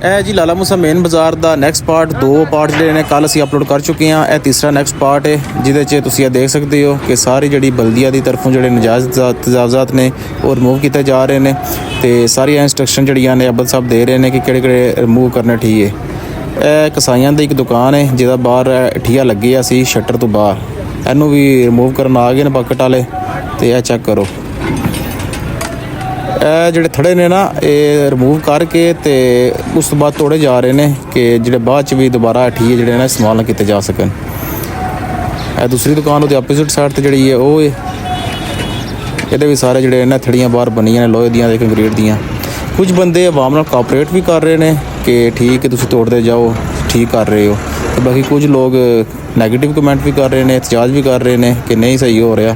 ਇਹ ਜੀ ਲਾਲਾ ਮੂਸਾ ਮੇਨ ਬਾਜ਼ਾਰ ਦਾ ਨੈਕਸਟ ਪਾਰਟ 2 ਪਾਰਟ ਜਿਹੜੇ ਨੇ ਕੱਲ ਅਸੀਂ ਅਪਲੋਡ ਕਰ ਚੁੱਕੇ ਹਾਂ। ਇਹ ਤੀਸਰਾ ਨੈਕਸਟ ਪਾਰਟ ਹੈ ਜਿਹਦੇ 'ਚ ਤੁਸੀਂ ਇਹ ਦੇਖ ਸਕਦੇ ਹੋ ਕਿ ਸਾਰੀ ਜਿਹੜੀ ਬਲਦੀਆ ਦੀ ਤਰਫੋਂ ਜਿਹੜੇ ਨਜਾਇਜ਼ ਤਜਾਵਜ਼ਾਤ ਨੇ ਉਹ ਰਿਮੂਵ ਕੀਤੇ ਜਾ ਰਹੇ ਨੇ ਤੇ ਸਾਰੀਆਂ ਇੰਸਟਰਕਸ਼ਨ ਜਿਹੜੀਆਂ ਨੇ ਅਬਲ ਸਾਹਿਬ ਦੇ ਰਹੇ ਨੇ ਕਿ ਕਿਹੜੇ ਕਿਹੜੇ ਰਿਮੂਵ ਕਰਨੇ ਠੀਕ ਹੈ। ਇਹ ਕਸਾਈਆਂ ਦੀ ਇੱਕ ਦੁਕਾਨ ਹੈ ਜਿਹਦਾ ਬਾਹਰ ਠੀਆ ਲੱਗੀ ਆ ਸੀ ਸ਼ਟਰ ਤੋਂ ਬਾਹਰ, ਇਹਨੂੰ ਵੀ ਰਿਮੂਵ ਕਰਨ ਆ ਗਏ ਨੇ ਬਕਟ ਵਾਲੇ। ਤੇ ਇਹ ਚੈੱਕ ਕਰੋ, ਇਹ ਜਿਹੜੇ ਥੜੇ ਨੇ ਨਾ ਇਹ ਰਿਮੂਵ ਕਰਕੇ ਤੇ ਉਸ ਤੋਂ ਬਾਅਦ ਤੋੜੇ ਜਾ ਰਹੇ ਨੇ ਕਿ ਜਿਹੜੇ ਬਾਅਦ 'ਚ ਵੀ ਦੁਬਾਰਾ ਠੀਏ ਜਿਹੜੇ ਨੇ ਇਸਤੇਮਾਲ ਨਾ ਕੀਤੇ ਜਾ ਸਕਣ। ਇਹ ਦੂਸਰੀ ਦੁਕਾਨ ਉਹਦੇ ਆਪੋਜ਼ਿਟ ਸਾਈਡ ਤੇ ਜਿਹੜੀ ਹੈ ਉਹ ਹੈ, ਇਹਦੇ ਵੀ ਸਾਰੇ ਜਿਹੜੇ ਇਹਨਾਂ ਥੜੀਆਂ ਬਾਹਰ ਬਣੀਆਂ ਨੇ ਲੋਹੇ ਦੀਆਂ ਤੇ ਕੰਕਰੀਟ ਦੀਆਂ। ਕੁਝ ਬੰਦੇ ਆਵਾਮ ਨਾਲ ਕੋਆਪਰੇਟ ਵੀ ਕਰ ਰਹੇ ਨੇ ਕਿ ਠੀਕ ਹੈ ਤੁਸੀਂ ਤੋੜਦੇ ਜਾਓ, ਠੀਕ ਕਰ ਰਹੇ ਹੋ, ਤੇ ਬਾਕੀ ਕੁਝ ਲੋਕ ਨੈਗੇਟਿਵ ਕਮੈਂਟ ਵੀ ਕਰ ਰਹੇ ਨੇ, ਇਤਜਾਜ ਵੀ ਕਰ ਰਹੇ ਨੇ कि नहीं सही हो रहा।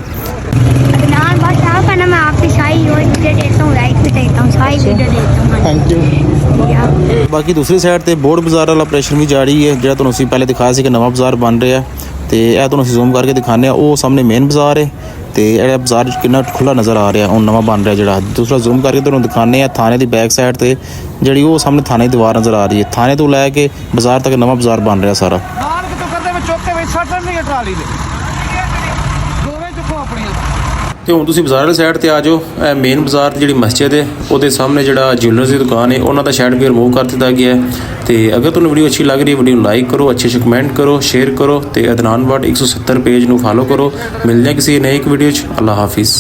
मैं आपकी सारी वीडियो देता हूँ, लाइक भी देता हूँ, सारी वीडियो देता हूँ। Thank you. बाकी दूसरी साइड ਤੇ ਬੋਰਡ ਬਾਜ਼ਾਰ ਵਾਲਾ ਆਪਰੇਸ਼ਨ ਵੀ ਜਾਰੀ ਹੈ ਜਿਹੜਾ ਤੁਹਾਨੂੰ ਅਸੀਂ ਪਹਿਲੇ ਦਿਖਾਇਆ ਸੀ ਕਿ ਨਵਾਂ ਬਾਜ਼ਾਰ ਬਣ ਰਿਹਾ ਤੇ ਇਹ ਤੁਹਾਨੂੰ ਅਸੀਂ ਜ਼ੂਮ ਕਰਕੇ ਦਿਖਾਉਂਦੇ ਆ। ਉਹ ਸਾਹਮਣੇ ਮੇਨ ਬਾਜ਼ਾਰ ਹੈ ਤੇ ਇਹ ਬਾਜ਼ਾਰ ਕਿੰਨਾ ਖੁੱਲਾ ਨਜ਼ਰ ਆ ਰਿਹਾ, ਉਹ ਨਵਾਂ ਬਣ ਰਿਹਾ ਜਿਹੜਾ। ਦੂਸਰਾ ਜ਼ੂਮ ਕਰਕੇ ਤੁਹਾਨੂੰ ਦਿਖਾਉਂਦੇ ਆ ਥਾਣੇ ਦੀ ਬੈਕ ਸਾਈਡ ਤੇ ਜਿਹੜੀ ਉਹ ਸਾਹਮਣੇ ਥਾਣੇ ਦੀ ਦੀਵਾਰ ਨਜ਼ਰ ਆ ਰਹੀ ਹੈ। ਥਾਣੇ ਤੋਂ ਲੈ ਕੇ ਬਾਜ਼ਾਰ ਤੱਕ ਨਵਾਂ ਬਾਜ਼ਾਰ ਬਣ ਰਿਹਾ ਸਾਰਾ। ਤੇ ਹੁਣ ਤੁਸੀਂ ਬਾਜ਼ਾਰ ਵਾਲੀ ਸਾਈਡ ਤੇ ਆ ਜਾਓ। ਇਹ ਮੇਨ ਬਾਜ਼ਾਰ ਦੀ ਜਿਹੜੀ ਮਸਜਿਦ ਹੈ ਉਹਦੇ ਸਾਹਮਣੇ ਜਿਹੜਾ ਜਿਊਲਰਸ ਦੀ ਦੁਕਾਨ ਹੈ ਉਹਨਾਂ ਦਾ ਸ਼ੈਡ ਵੀ ਰਿਮੂਵ ਕਰ ਦਿੱਤਾ ਗਿਆ ਹੈ। ਤੇ ਅਗਰ ਤੁਹਾਨੂੰ ਵੀਡੀਓ ਅੱਛੀ ਲੱਗ ਰਹੀ ਹੈ ਵੀਡੀਓ ਨੂੰ ਲਾਈਕ ਕਰੋ, ਅੱਛੇ ਕਮੈਂਟ ਕਰੋ, ਸ਼ੇਅਰ ਕਰੋ ਤੇ ਅਦਨਾਨ ਵਰਡ 170 ਪੇਜ ਨੂੰ ਫਾਲੋ ਕਰੋ। ਮਿਲਦੇ ਹਾਂ ਕਿਸੇ ਨਈ ਇੱਕ ਵੀਡੀਓ 'ਚ। ਅੱਲਾ ਹਾਫਿਜ਼।